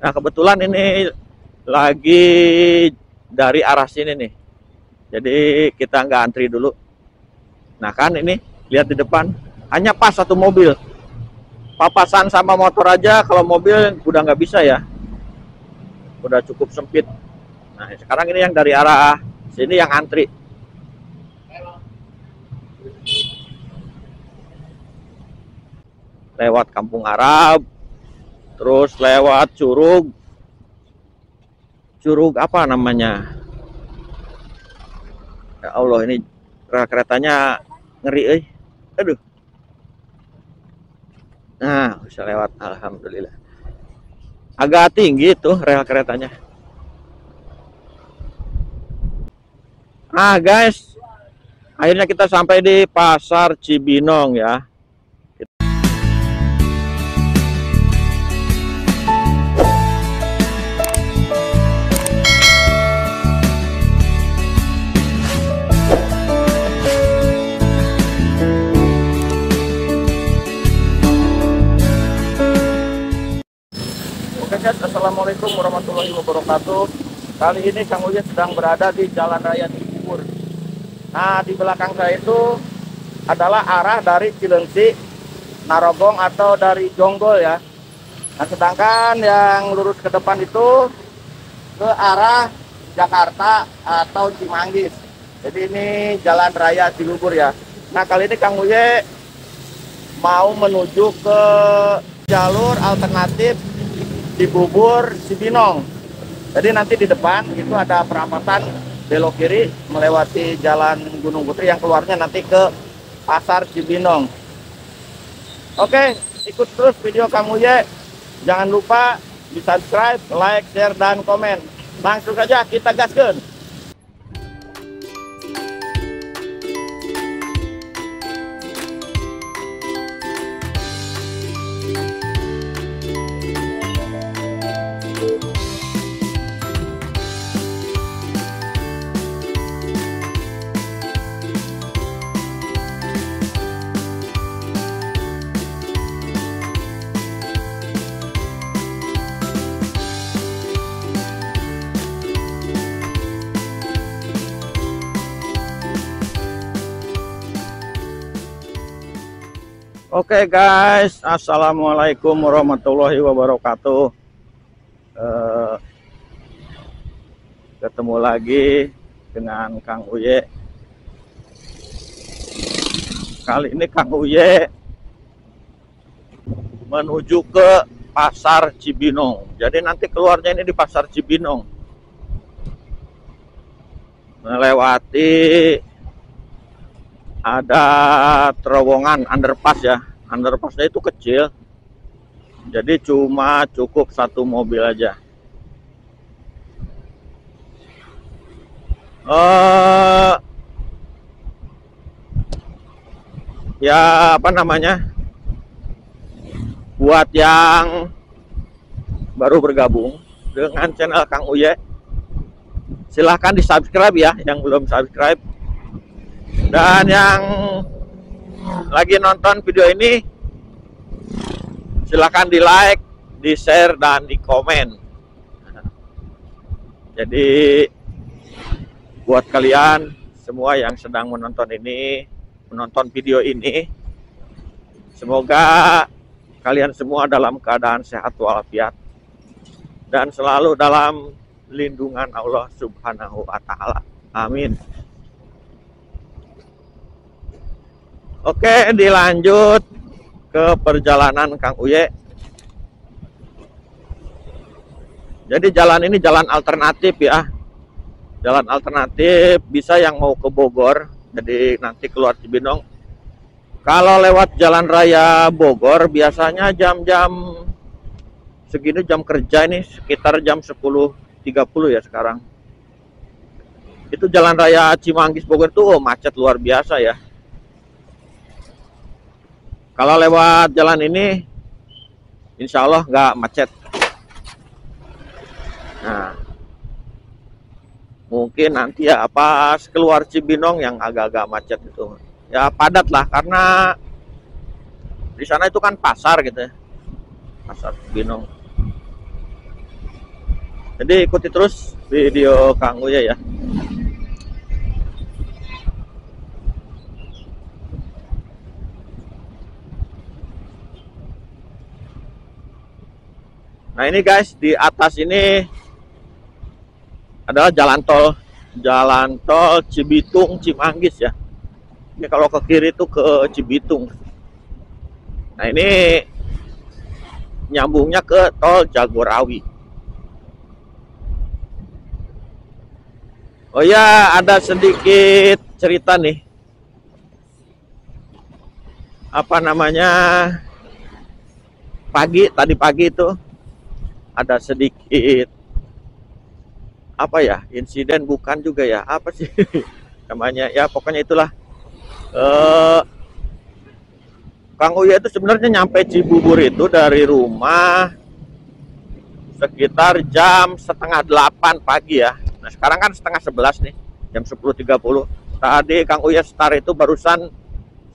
Nah, kebetulan ini lagi dari arah sini nih. Jadi kita nggak antri dulu. Nah kan ini, lihat di depan. Hanya pas satu mobil. Papasan sama motor aja, kalau mobil udah nggak bisa ya. Udah cukup sempit. Nah sekarang ini yang dari arah sini yang antri. Lewat Kampung Arab. Terus lewat Curug apa namanya? Ya Allah, ini keretanya ngeri, aduh. Nah, bisa lewat, alhamdulillah. Agak tinggi tuh rel keretanya. Nah, guys, akhirnya kita sampai di Pasar Cibinong ya. Oke guys, assalamualaikum warahmatullahi wabarakatuh. Kali ini Kang Uye sedang berada di Jalan Raya Cibubur. Nah, di belakang saya itu adalah arah dari Cilengsi, Narogong atau dari Jonggol ya. Nah, sedangkan yang lurus ke depan itu ke arah Jakarta atau Cimanggis. Jadi ini Jalan Raya Cibubur ya. Nah, kali ini Kang Uye mau menuju ke jalur alternatif Cibubur Cibinong. Jadi nanti di depan itu ada perapatan belok kiri melewati Jalan Gunung Putri yang keluarnya nanti ke Pasar Cibinong. Oke, ikut terus video Kang Uye. Jangan lupa di subscribe, like, share, dan komen. Langsung saja kita gaskeun. Oke guys, assalamualaikum warahmatullahi wabarakatuh. Ketemu lagi dengan Kang Uye. Kali ini Kang Uye menuju ke Pasar Cibinong. Jadi nanti keluarnya ini di Pasar Cibinong, melewati ada terowongan underpass ya. Underpassnya itu kecil, jadi cuma cukup satu mobil aja. Ya apa namanya, buat yang baru bergabung dengan channel Kang Uye, silahkan di subscribe ya yang belum subscribe. Dan yang lagi nonton video ini, silahkan di like, di share, dan di komen. Jadi buat kalian semua yang sedang menonton video ini, semoga kalian semua dalam keadaan sehat walafiat dan selalu dalam lindungan Allah Subhanahu wa Ta'ala. Amin. Oke, dilanjut ke perjalanan Kang Uye. Jadi jalan ini jalan alternatif ya. Jalan alternatif, bisa yang mau ke Bogor, jadi nanti keluar Cibinong. Kalau lewat jalan raya Bogor, biasanya jam-jam segini, jam kerja ini sekitar jam 10.30 ya sekarang. Itu jalan raya Cimanggis Bogor tuh macet luar biasa ya. Kalau lewat jalan ini, insya Allah nggak macet. Nah, mungkin nanti ya pas keluar Cibinong yang agak-agak macet itu. Ya padat lah, karena di sana itu kan pasar gitu ya. Pasar Cibinong. Jadi ikuti terus video Kang Uya ya. Nah ini guys, di atas ini adalah jalan tol Cibitung Cimanggis ya. Ini kalau ke kiri itu ke Cibitung. Nah ini nyambungnya ke tol Jagorawi. Oh ya, ada sedikit cerita nih. Apa namanya? Tadi pagi itu ada sedikit apa ya, insiden bukan juga ya, apa sih namanya ya, pokoknya itulah. Kang Uya itu sebenarnya nyampe Cibubur itu dari rumah sekitar jam setengah 8 pagi ya. Nah sekarang kan setengah 11 nih, jam 10.30. Tadi Kang Uya start itu barusan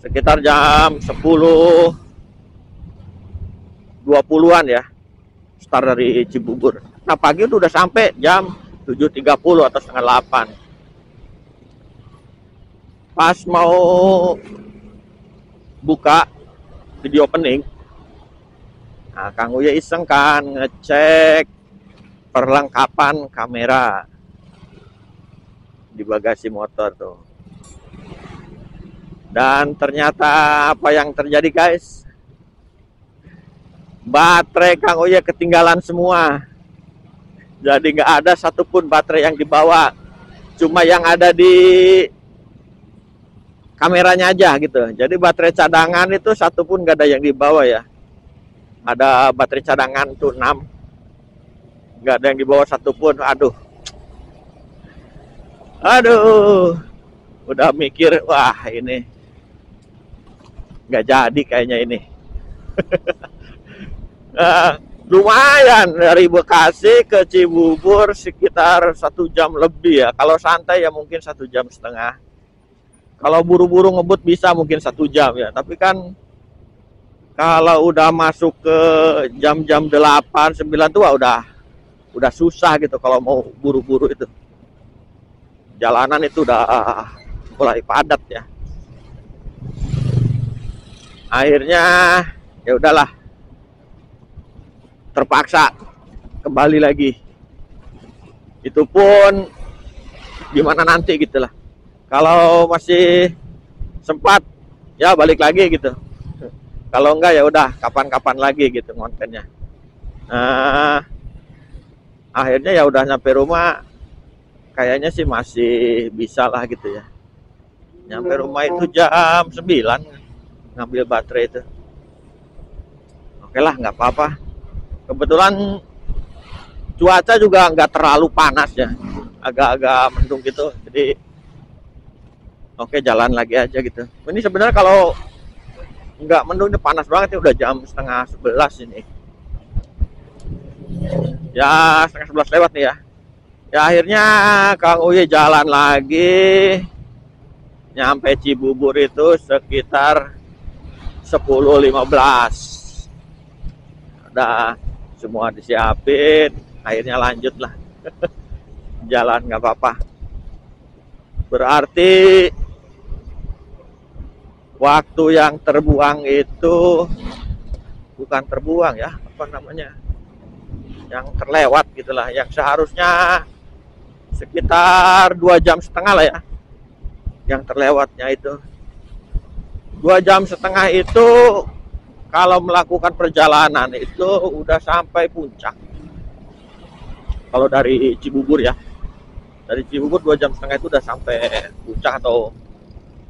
sekitar jam 10.20-an ya, start dari Cibubur. Nah pagi itu udah sampai jam 7.30 atau setengah 8. Pas mau buka video opening, nah Kang Uya iseng kan ngecek perlengkapan kamera di bagasi motor tuh. Dan ternyata apa yang terjadi guys? Baterai Kang Uya ketinggalan semua. Jadi nggak ada satupun baterai yang dibawa. Cuma yang ada di kameranya aja gitu. Jadi baterai cadangan itu satupun nggak ada yang dibawa ya. Ada baterai cadangan tuh 6. Nggak ada yang dibawa satupun. Aduh, udah mikir, wah ini nggak jadi kayaknya ini. Lumayan dari Bekasi ke Cibubur sekitar 1 jam lebih ya. Kalau santai ya mungkin 1,5 jam. Kalau buru-buru ngebut bisa mungkin 1 jam ya. Tapi kan kalau udah masuk ke jam-jam 8, 9 tuh udah susah gitu kalau mau buru-buru itu. Jalanan itu udah mulai padat ya. Akhirnya ya udahlah, terpaksa kembali lagi. Itu pun gimana nanti gitulah. Kalau masih sempat ya balik lagi gitu. Kalau enggak ya udah kapan-kapan lagi gitu kontennya. Nah, akhirnya ya udah nyampe rumah, kayaknya sih masih bisa lah gitu ya. Nyampe rumah itu jam 9 ngambil baterai itu. Oke lah, nggak apa-apa. Kebetulan cuaca juga nggak terlalu panas ya, agak-agak mendung gitu. Jadi oke, jalan lagi aja gitu. Ini sebenarnya kalau nggak mendung ini panas banget ya, udah jam setengah 11 ini. Ya setengah 11 lewat nih ya. Ya akhirnya Kang Uya jalan lagi. Nyampe Cibubur itu sekitar 10.15. Udah semua disiapin, akhirnya lanjut lah. Jalan nggak apa-apa. Berarti waktu yang terbuang itu bukan terbuang ya, apa namanya, yang terlewat gitulah, yang seharusnya sekitar 2,5 jam lah ya, yang terlewatnya itu 2,5 jam itu kalau melakukan perjalanan itu udah sampai puncak. Kalau dari Cibubur ya, dari Cibubur 2,5 jam itu udah sampai puncak atau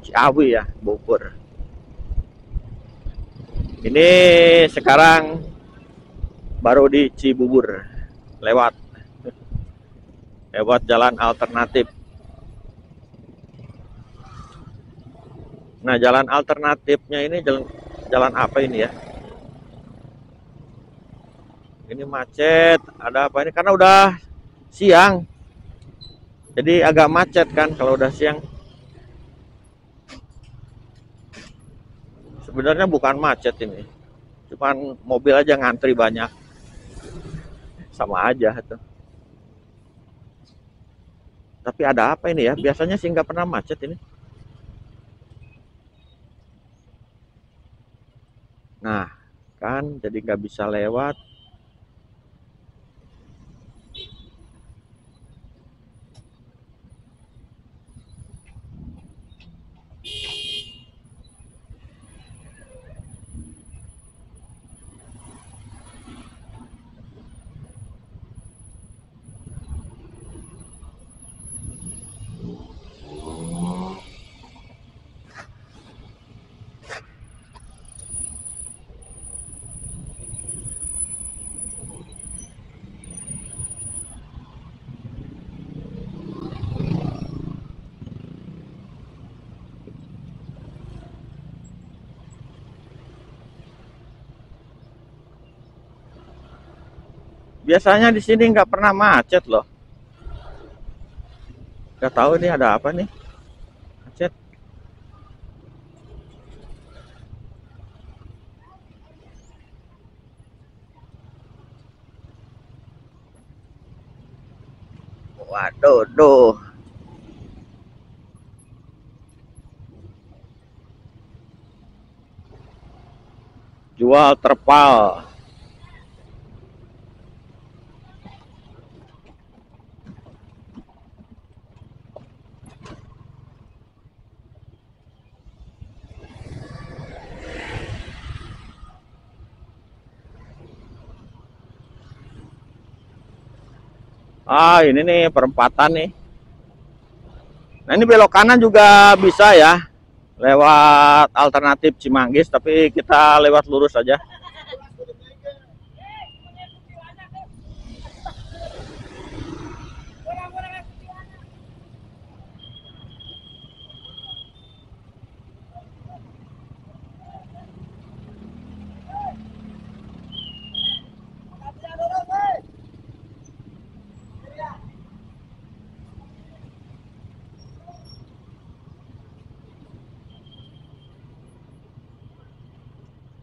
Ciawi ya, Bogor. Ini sekarang baru di Cibubur, lewat jalan alternatif. Nah jalan alternatifnya ini jalan apa ini ya? Ini macet, ada apa ini? Karena udah siang, jadi agak macet kan kalau udah siang. Sebenarnya bukan macet ini, cuman mobil aja ngantri banyak, sama aja tuh. Tapi ada apa ini ya? Biasanya sih nggak pernah macet ini. Nah, kan jadi nggak bisa lewat. Biasanya di sini nggak pernah macet loh. Nggak tahu ini ada apa nih? Macet. Waduh, duh. Jual terpal. Ah, ini nih perempatan nih. Nah, ini belok kanan juga bisa ya. Lewat alternatif Cimanggis, tapi kita lewat lurus aja.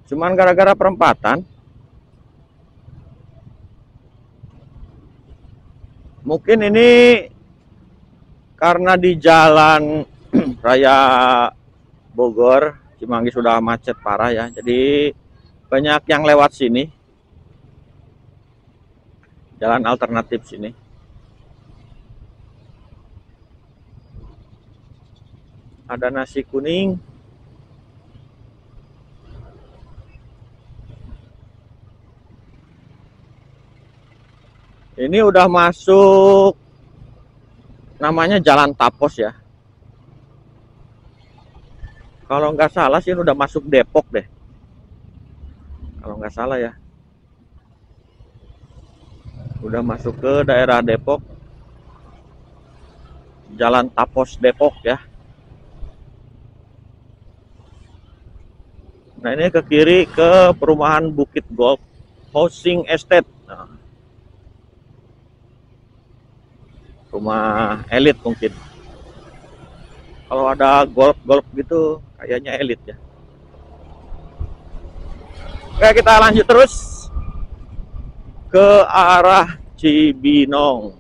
Cuman gara-gara perempatan, mungkin ini karena di jalan raya Bogor, Cimanggis sudah macet parah ya. Jadi banyak yang lewat sini. Jalan alternatif sini. Ada nasi kuning. Ini udah masuk namanya Jalan Tapos ya. Kalau nggak salah sih udah masuk Depok deh. Kalau nggak salah ya. Udah masuk ke daerah Depok. Jalan Tapos Depok ya. Nah, ini ke kiri ke perumahan Bukit Golf Housing Estate. Nah, rumah elit mungkin. Kalau ada golf gitu kayaknya elit ya. Oke, kita lanjut terus ke arah Cibinong.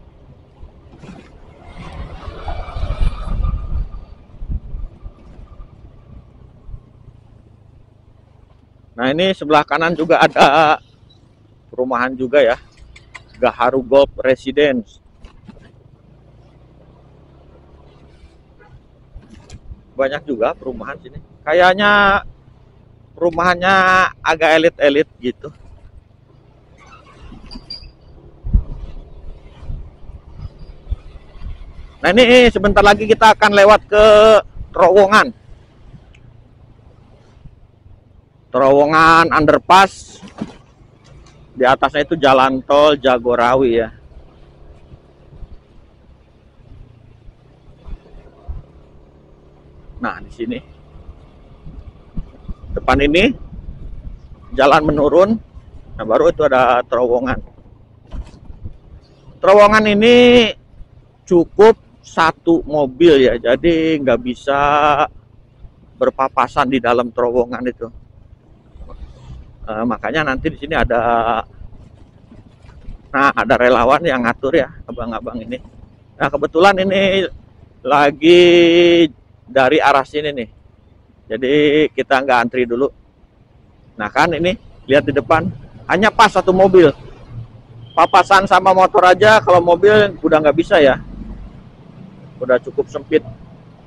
Nah, ini sebelah kanan juga ada perumahan juga ya. Gaharu Golf Residence. Banyak juga perumahan sini. Kayaknya perumahannya agak elit-elit gitu. Nah, ini sebentar lagi kita akan lewat ke terowongan. Terowongan underpass. Di atasnya itu jalan tol Jagorawi ya. Nah, di sini. Depan ini jalan menurun. Nah, baru itu ada terowongan. Terowongan ini cukup satu mobil ya. Jadi nggak bisa berpapasan di dalam terowongan itu. Makanya nanti di sini ada relawan yang ngatur ya, abang-abang ini. Nah, kebetulan ini lagi dari arah sini nih. Jadi kita nggak antri dulu. Nah kan ini, lihat di depan, hanya pas satu mobil. Papasan sama motor aja, kalau mobil udah nggak bisa ya. Udah cukup sempit.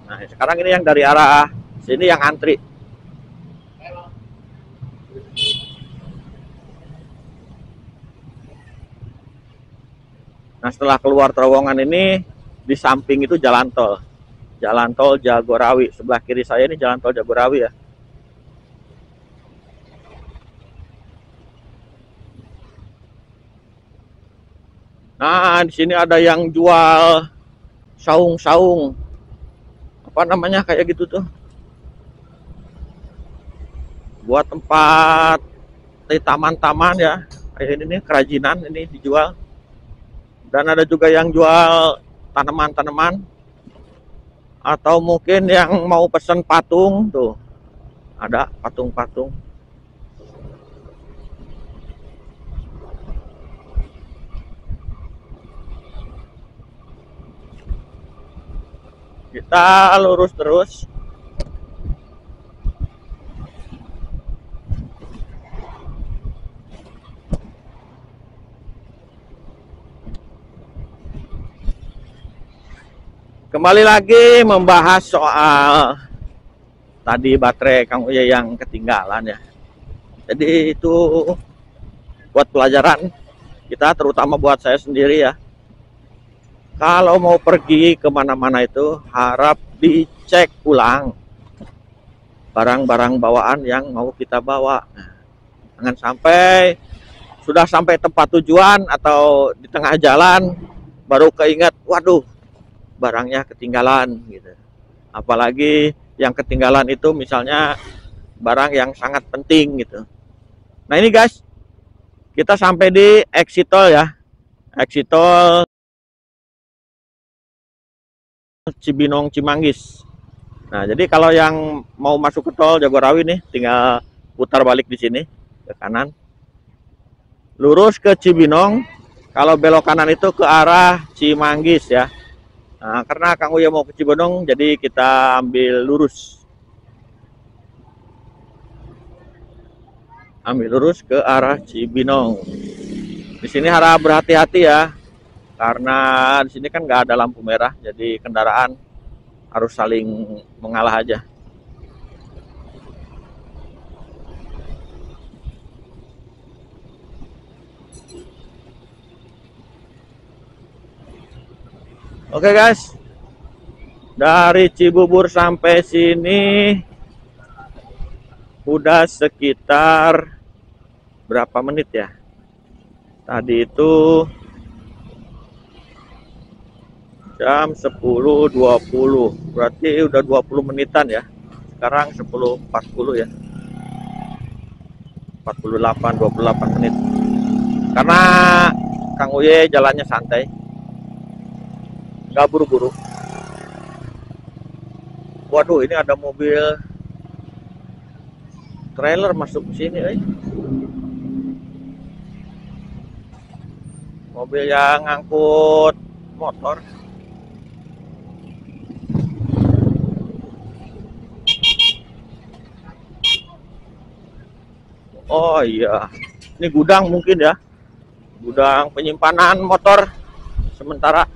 Nah sekarang ini yang dari arah sini yang antri. Nah setelah keluar terowongan ini, di samping itu jalan tol. Jalan tol Jagorawi. Sebelah kiri saya ini jalan tol Jagorawi ya. Nah, di sini ada yang jual saung-saung. Apa namanya kayak gitu tuh. Buat tempat di taman-taman ya. Kayak ini nih, kerajinan ini dijual. Dan ada juga yang jual tanaman-tanaman. Atau mungkin yang mau pesen patung tuh. Ada patung-patung. Kita lurus terus. Kembali lagi membahas soal tadi baterai Kang Uya yang ketinggalan ya. Jadi itu buat pelajaran kita, terutama buat saya sendiri ya. Kalau mau pergi kemana-mana itu harap dicek ulang barang-barang bawaan yang mau kita bawa. Nah, jangan sampai sudah sampai tempat tujuan atau di tengah jalan baru keinget, waduh barangnya ketinggalan gitu. Apalagi yang ketinggalan itu misalnya barang yang sangat penting gitu. Nah ini guys, kita sampai di exit tol ya, exit tol Cibinong Cimanggis. Nah, jadi kalau yang mau masuk ke tol Jagorawi nih, tinggal putar balik di sini ke kanan, lurus ke Cibinong. Kalau belok kanan itu ke arah Cimanggis ya. Nah, karena Kang Uya mau ke Cibinong, jadi kita ambil lurus. Ambil lurus ke arah Cibinong. Di sini harap berhati-hati ya. Karena di sini kan nggak ada lampu merah, jadi kendaraan harus saling mengalah aja. Oke guys, dari Cibubur sampai sini udah sekitar berapa menit ya? Tadi itu jam 10.20, berarti udah 20 menitan ya. Sekarang 10.40 ya, 48, 28 menit. Karena Kang Uye jalannya santai, nggak buru-buru. Waduh, ini ada mobil trailer masuk ke sini, mobil yang ngangkut motor. Oh iya, ini gudang mungkin ya, gudang penyimpanan motor sementara.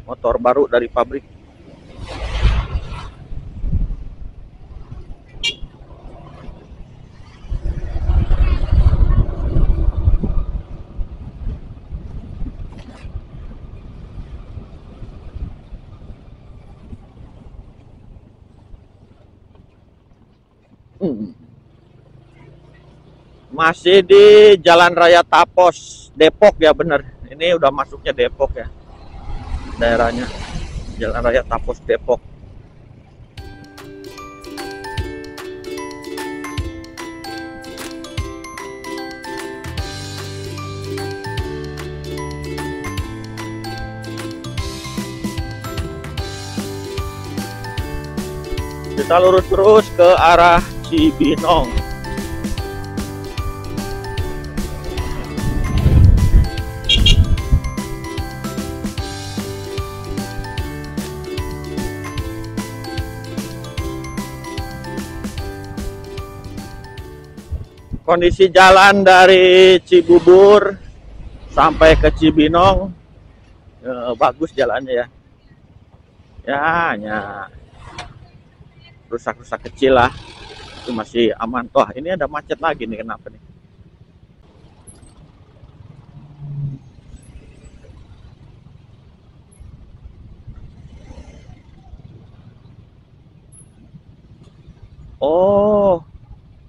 Motor baru dari pabrik. Masih di Jalan Raya Tapos, Depok ya, bener. Ini udah masuknya Depok ya, daerahnya Jalan Raya Tapos Depok. Kita lurus terus ke arah Cibinong. Kondisi jalan dari Cibubur sampai ke Cibinong bagus jalannya ya. Ya hanya rusak-rusak kecil lah. Itu masih aman. Wah, ini ada macet lagi nih, kenapa nih? Oh,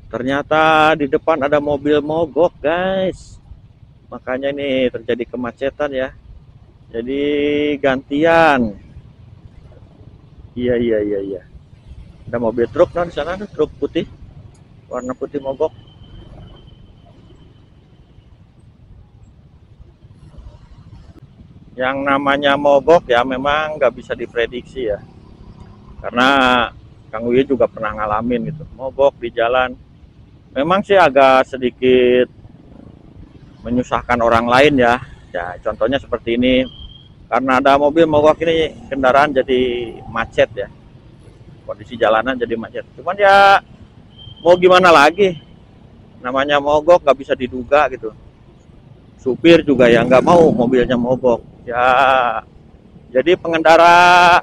ternyata di depan ada mobil mogok, guys. Makanya ini terjadi kemacetan ya. Jadi gantian. Iya, iya, iya, iya. Ada mobil truk di sana, truk putih, warna putih mogok. Yang namanya mogok ya memang nggak bisa diprediksi ya. Karena Kang Uye juga pernah ngalamin gitu, mogok di jalan. Memang sih agak sedikit menyusahkan orang lain ya. Ya contohnya seperti ini. Karena ada mobil mogok ini, kendaraan jadi macet ya. Kondisi jalanan jadi macet. Cuman ya mau gimana lagi, namanya mogok nggak bisa diduga gitu. Supir juga ya nggak mau mobilnya mogok ya, jadi pengendara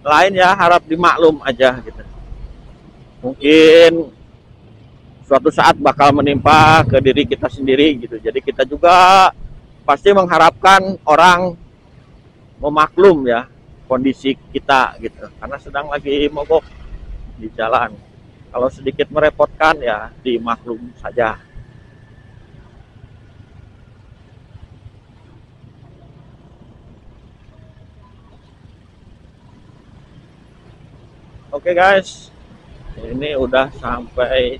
lain ya harap dimaklum aja gitu. Mungkin suatu saat bakal menimpa ke diri kita sendiri gitu, jadi kita juga pasti mengharapkan orang memaklum ya kondisi kita gitu, karena sedang lagi mogok di jalan. Kalau sedikit merepotkan ya dimaklum saja. Oke guys, ini udah sampai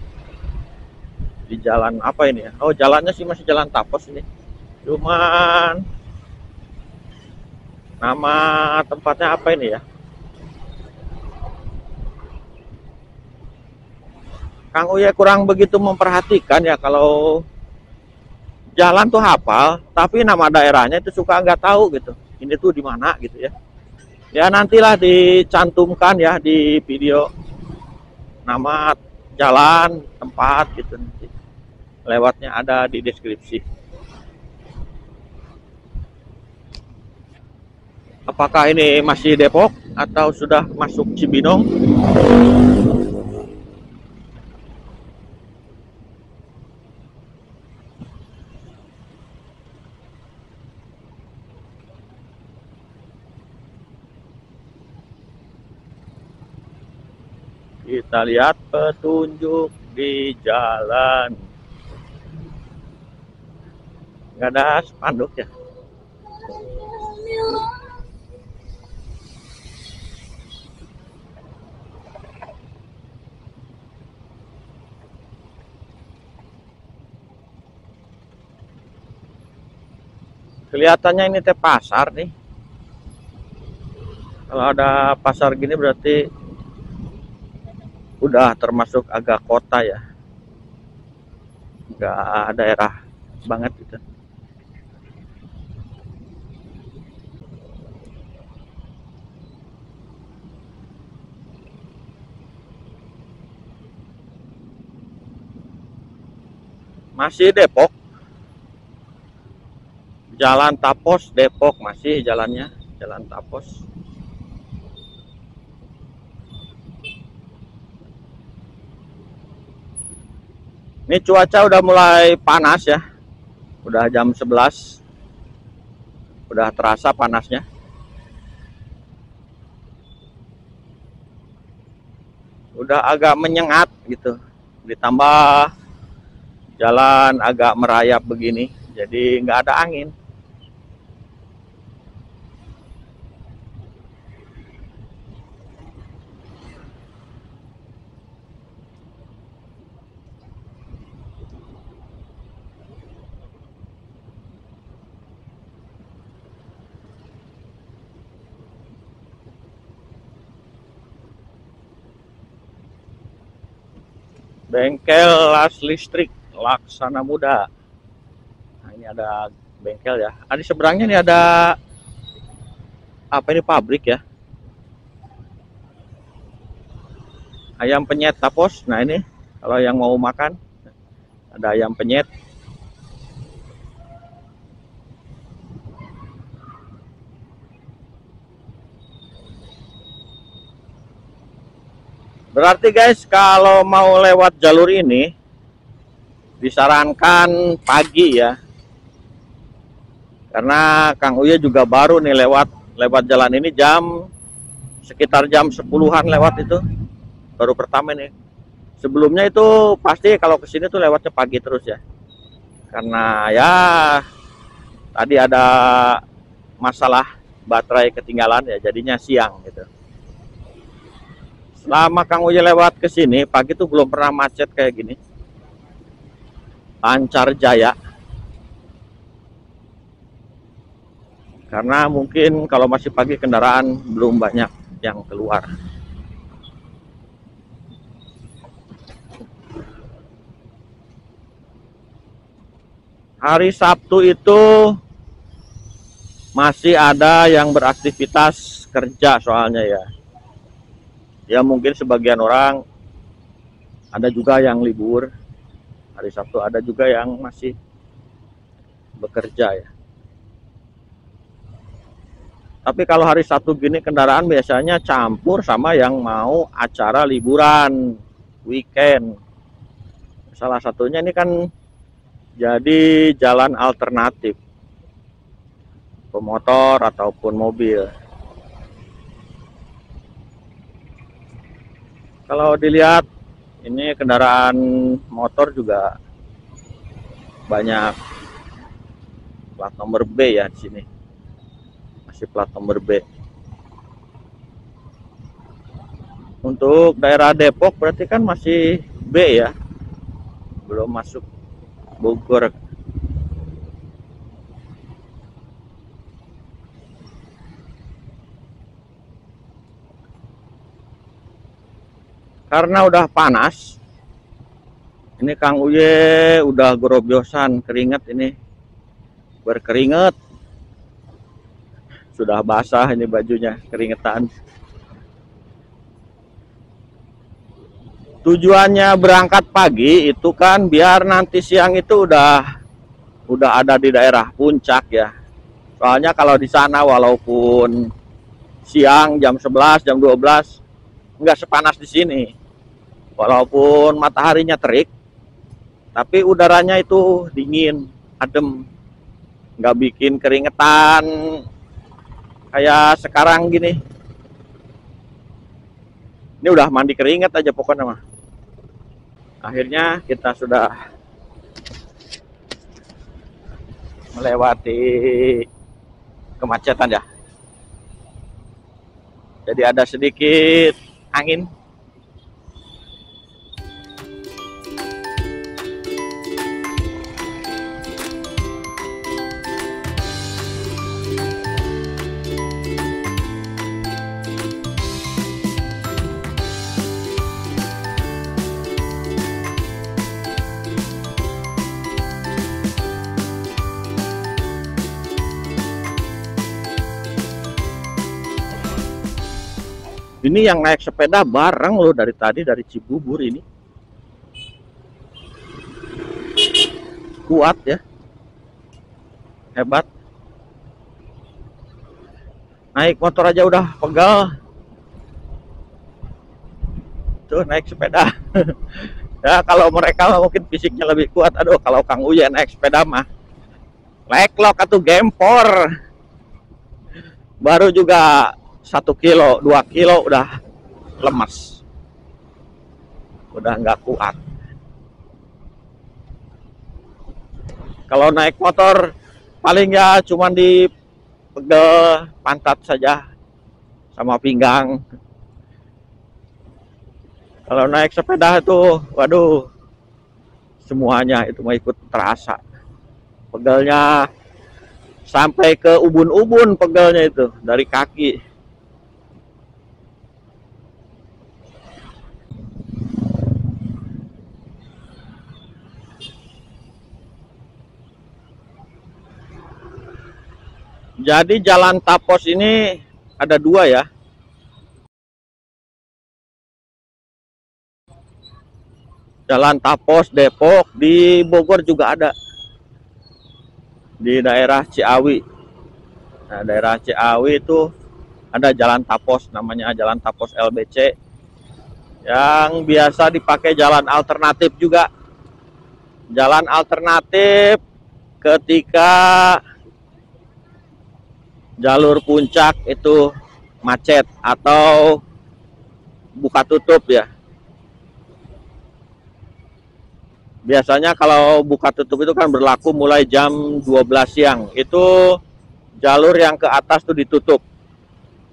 di jalan apa ini ya? Oh, jalannya sih masih jalan Tapos ini. Cuman nama tempatnya apa ini ya? Kang Uye kurang begitu memperhatikan ya, kalau jalan tuh hafal, tapi nama daerahnya itu suka nggak tahu gitu. Ini tuh di mana gitu ya. Ya nantilah dicantumkan ya di video nama jalan, tempat gitu nanti. Lewatnya ada di deskripsi. Apakah ini masih Depok atau sudah masuk Cibinong? Kita lihat petunjuk di jalan. Nggak ada spanduk ya. Kelihatannya ini teh pasar nih. Kalau ada pasar gini berarti udah termasuk agak kota ya. Nggak daerah banget gitu. Masih Depok. Jalan Tapos Depok masih jalannya, Jalan Tapos. Ini cuaca udah mulai panas ya. Udah jam 11. Udah terasa panasnya. Udah agak menyengat gitu. Ditambah jalan agak merayap begini, jadi nggak ada angin. Bengkel las listrik Laksana Muda. Nah, ini ada bengkel ya. Di seberangnya nih ada apa ini, pabrik ya. Ayam penyet Tapos. Nah ini kalau yang mau makan Ada ayam penyet. Berarti guys, kalau mau lewat jalur ini disarankan pagi ya. Karena Kang Uye juga baru nih lewat jalan ini sekitar jam 10-an lewat itu. Baru pertama nih. Sebelumnya itu pasti kalau kesini tuh lewatnya pagi terus ya. Karena ya tadi ada masalah baterai ketinggalan ya, jadinya siang gitu. Selama Kang Uye lewat ke sini pagi tuh belum pernah macet kayak gini. Lancar jaya. Karena mungkin kalau masih pagi kendaraan belum banyak yang keluar. Hari Sabtu itu masih ada yang beraktivitas kerja soalnya ya. Ya mungkin sebagian orang, ada juga yang libur. Hari Sabtu ada juga yang masih bekerja ya. Tapi kalau hari Sabtu gini kendaraan biasanya campur sama yang mau acara liburan, weekend. Salah satunya ini kan jadi jalan alternatif pemotor ataupun mobil. Kalau dilihat ini kendaraan motor juga banyak plat nomor B ya di sini. Masih plat nomor B. Untuk daerah Depok berarti kan masih B ya. Belum masuk Bogor. Karena udah panas, ini Kang Uye udah gerobyosan keringet ini, berkeringet, sudah basah ini bajunya, keringetan. Tujuannya berangkat pagi itu kan biar nanti siang itu udah ada di daerah puncak ya. Soalnya kalau di sana walaupun siang jam 11, jam 12 nggak sepanas di sini. Walaupun mataharinya terik, tapi udaranya itu dingin, adem, nggak bikin keringetan kayak sekarang gini. Ini udah mandi keringet aja pokoknya mah. Akhirnya kita sudah melewati kemacetan ya. Jadi ada sedikit angin. Ini yang naik sepeda bareng loh dari tadi, dari Cibubur ini. Kuat ya. Hebat. Naik motor aja udah pegal. Tuh naik sepeda. Ya kalau mereka mungkin fisiknya lebih kuat. Aduh kalau Kang Uye naik sepeda mah leklok atau gempor. Baru juga 1 kilo, 2 kilo udah lemas, udah nggak kuat. Kalau naik motor paling ya cuman di pegel pantat saja sama pinggang. Kalau naik sepeda itu waduh semuanya itu mau ikut terasa, pegelnya sampai ke ubun-ubun, pegelnya itu dari kaki. Jadi jalan Tapos ini ada 2 ya. Jalan Tapos Depok, di Bogor juga ada, di daerah Ciawi. Nah, daerah Ciawi itu ada jalan Tapos, namanya Jalan Tapos LBC, yang biasa dipakai jalan alternatif juga. Jalan alternatif ketika jalur puncak itu macet atau buka tutup ya. Biasanya kalau buka tutup itu kan berlaku mulai jam 12 siang. Itu jalur yang ke atas tuh ditutup.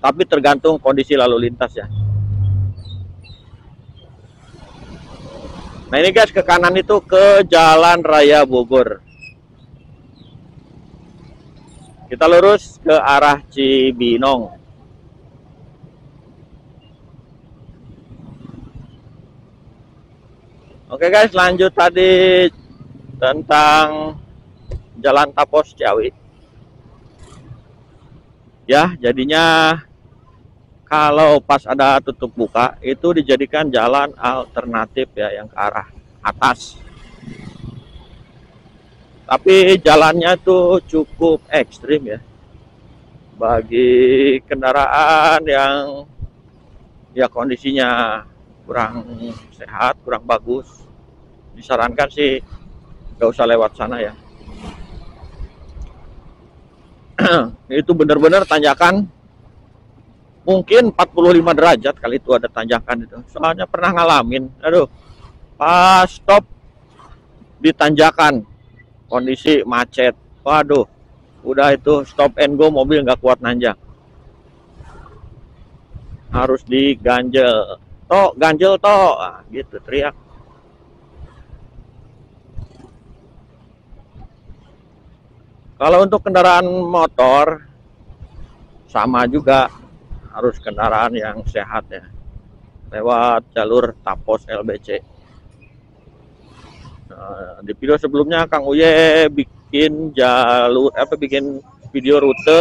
Tapi tergantung kondisi lalu lintas ya. Nah ini guys, ke kanan itu ke Jalan Raya Bogor. Kita lurus ke arah Cibinong. Oke guys, lanjut tadi tentang Jalan Tapos Ciawi. Ya, jadinya kalau pas ada tutup buka itu dijadikan jalan alternatif ya, yang ke arah atas. Tapi jalannya tuh cukup ekstrim ya, bagi kendaraan yang ya kondisinya kurang sehat, kurang bagus. Disarankan sih gak usah lewat sana ya. Itu benar-benar tanjakan mungkin 45 derajat kali itu ada tanjakan itu. Soalnya pernah ngalamin, aduh, pas stop di tanjakan kondisi macet. Waduh, udah itu stop and go, mobil nggak kuat nanjak. Harus diganjel. Tok, ganjel tok, gitu teriak. Kalau untuk kendaraan motor sama juga, harus kendaraan yang sehat ya, lewat jalur Tapos LBC. Nah, di video sebelumnya Kang Uye bikin bikin video rute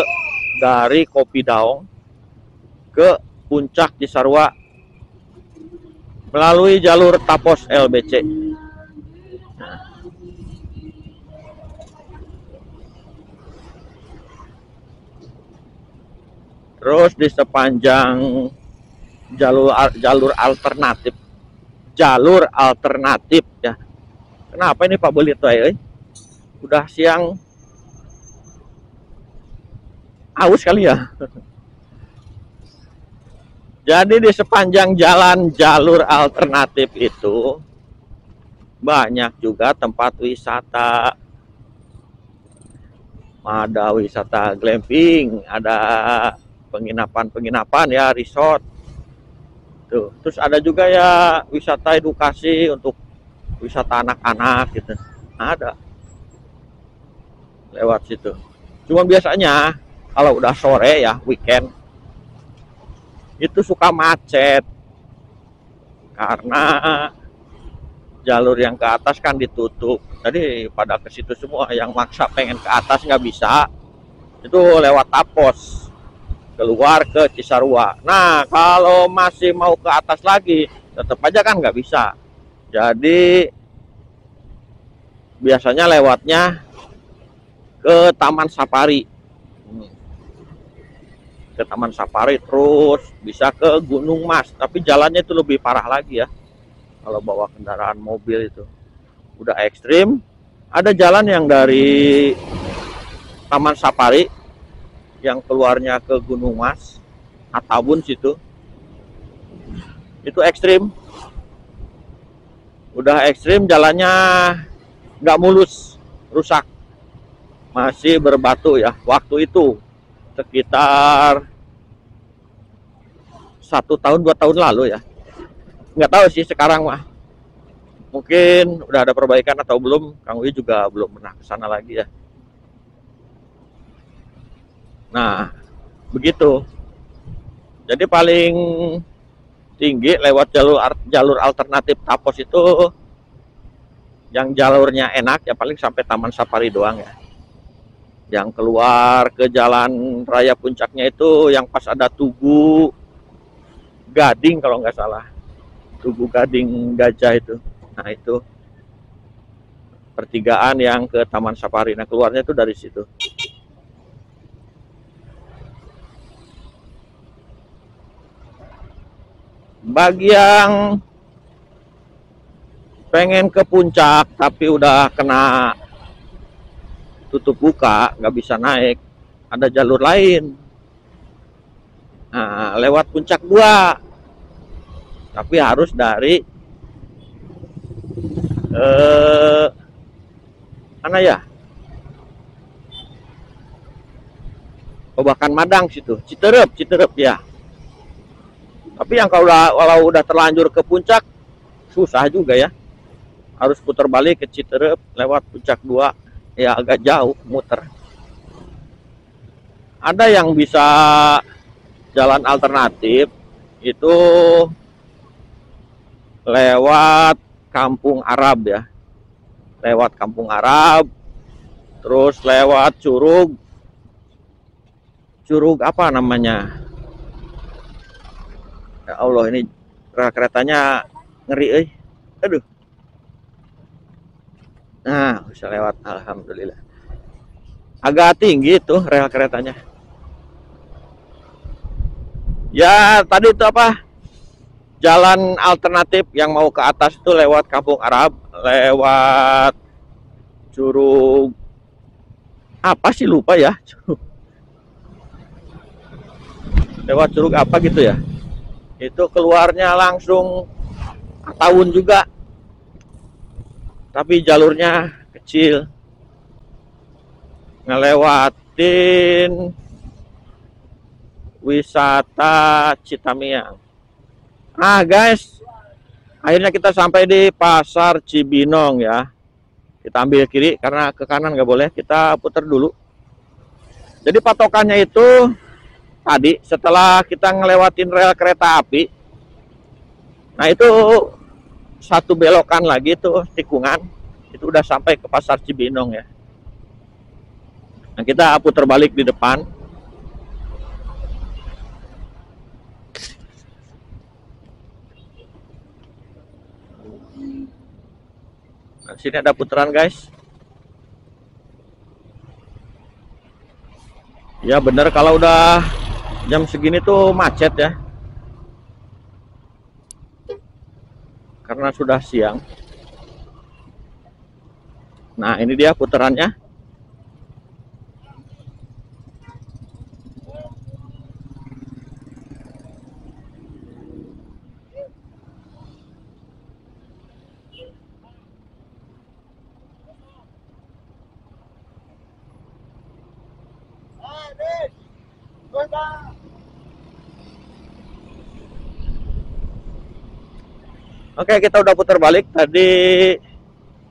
dari Kopi Daong ke Puncak Cisarua melalui jalur Tapos LBC. Terus di sepanjang jalur alternatif ya. Kenapa ini Pak Belit tuh? Udah siang, aus kali ya. Jadi di sepanjang jalur alternatif itu banyak juga tempat wisata. Ada wisata glamping, ada penginapan ya, resort. Tuh, terus ada juga ya wisata edukasi untuk wisata anak-anak gitu. Ada lewat situ. Cuma biasanya kalau udah sore ya, weekend, itu suka macet karena jalur yang ke atas kan ditutup. Jadi pada ke situ semua, yang maksa pengen ke atas nggak bisa, itu lewat Tapos keluar ke Cisarua. Nah kalau masih mau ke atas lagi tetap aja kan nggak bisa. Jadi biasanya lewatnya ke Taman Safari. Ke Taman Safari terus bisa ke Gunung Mas, tapi jalannya itu lebih parah lagi ya kalau bawa kendaraan mobil. Itu udah ekstrim. Ada jalan yang dari Taman Safari yang keluarnya ke Gunung Mas, Atabun situ, itu ekstrim. Udah ekstrim, jalannya nggak mulus, rusak, masih berbatu ya. Waktu itu sekitar 1 tahun 2 tahun lalu ya, nggak tahu sih sekarang mah, mungkin udah ada perbaikan atau belum. Kang Uy juga belum pernah ke sana lagi ya. Nah begitu, jadi paling tinggi lewat jalur alternatif Tapos itu, yang jalurnya enak ya paling sampai Taman Safari doang ya. Yang keluar ke jalan raya puncaknya itu yang pas ada Tugu Gading kalau nggak salah, Tugu Gading Gajah itu. Nah itu pertigaan yang ke Taman Safari. Nah keluarnya itu dari situ. Bagi yang pengen ke puncak tapi udah kena tutup buka, nggak bisa naik, ada jalur lain. Nah, lewat puncak 2, tapi harus dari mana ya? Kobakan Madang situ, Citerep ya. Tapi yang kalau udah terlanjur ke puncak susah juga ya. Harus putar balik ke Citerep lewat puncak 2, ya agak jauh muter. Ada yang bisa jalan alternatif itu lewat Kampung Arab ya. Lewat Kampung Arab, terus lewat Curug apa namanya? Ya Allah, ini keretanya ngeri, aduh. Nah, bisa lewat, alhamdulillah. Agak tinggi tuh rel keretanya. Ya, tadi itu apa? Jalan alternatif yang mau ke atas itu lewat Kampung Arab, lewat Curug apa sih, lupa ya. Lewat Curug apa gitu ya. Itu keluarnya langsung tahun juga, tapi jalurnya kecil, ngelewatin wisata Citamiang. Nah guys, akhirnya kita sampai di Pasar Cibinong ya. Kita ambil kiri karena ke kanan nggak boleh, kita putar dulu. Jadi patokannya itu tadi setelah kita ngelewatin rel kereta api, nah itu satu belokan lagi tuh tikungan, itu udah sampai ke Pasar Cibinong ya. Nah kita putar balik di depan. Nah, sini ada putaran guys. Ya bener, kalau udah jam segini tuh macet ya, karena sudah siang. Nah ini dia putarannya. Oke, kita udah putar balik. Tadi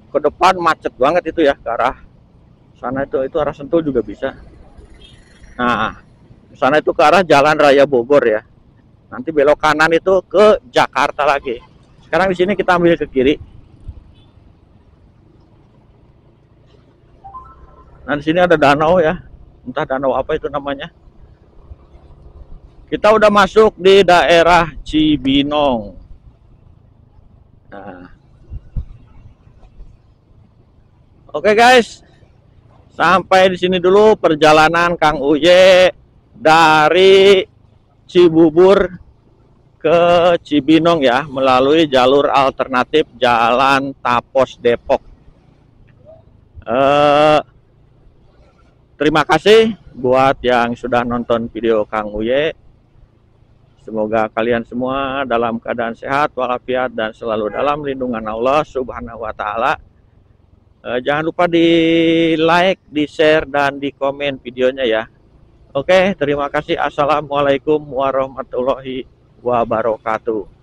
ke depan macet banget itu ya, ke arah sana itu arah Sentul juga bisa. Nah, sana itu ke arah Jalan Raya Bogor ya. Nanti belok kanan itu ke Jakarta lagi. Sekarang di sini kita ambil ke kiri. Nah, di sini ada danau ya. Entah danau apa itu namanya. Kita udah masuk di daerah Cibinong. Nah. Oke guys, sampai di sini dulu perjalanan Kang Uye dari Cibubur ke Cibinong ya, melalui jalur alternatif Jalan Tapos Depok. Terima kasih buat yang sudah nonton video Kang Uye. Semoga kalian semua dalam keadaan sehat walafiat dan selalu dalam lindungan Allah Subhanahu wa taala. Jangan lupa di like, di share, dan di komen videonya ya. Oke, terima kasih. Assalamualaikum warahmatullahi wabarakatuh.